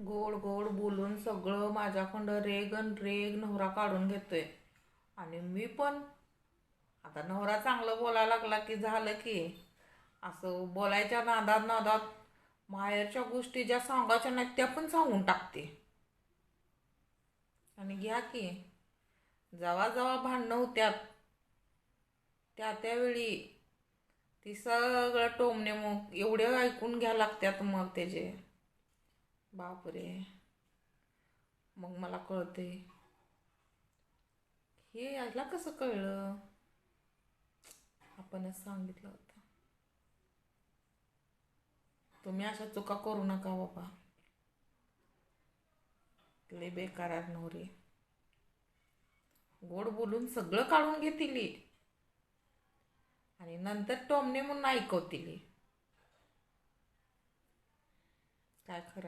गोड गोड बोलून सगळं माझ्याकडं रेग अन रेग नवरा काढून घेतोय. आणि मी पण आता नवरा चांगलं बोलायला लागला की झालं की असं बोलायच्या नादात नादात माहेरच्या गोष्टी ज्या सांगायच्या नाहीत त्या पण सांगून टाकते. आणि घ्या की जेव्हा जेव्हा भांडणं होत्यात त्यावेळी ती सगळं टोमणे मग एवढे ऐकून घ्या लागत्यात मग त्याचे. बापरे. मग मला कळते हे याला कसं कळलं, आपणच सांगितलं होतं. तुम्ही अशा चुका करू नका बाबा. लय बेकार आहेत नवरे. गोड बोलून सगळं काढून घेतील आणि नंतर टोमणे म्हणून ऐकवतील. काय खरं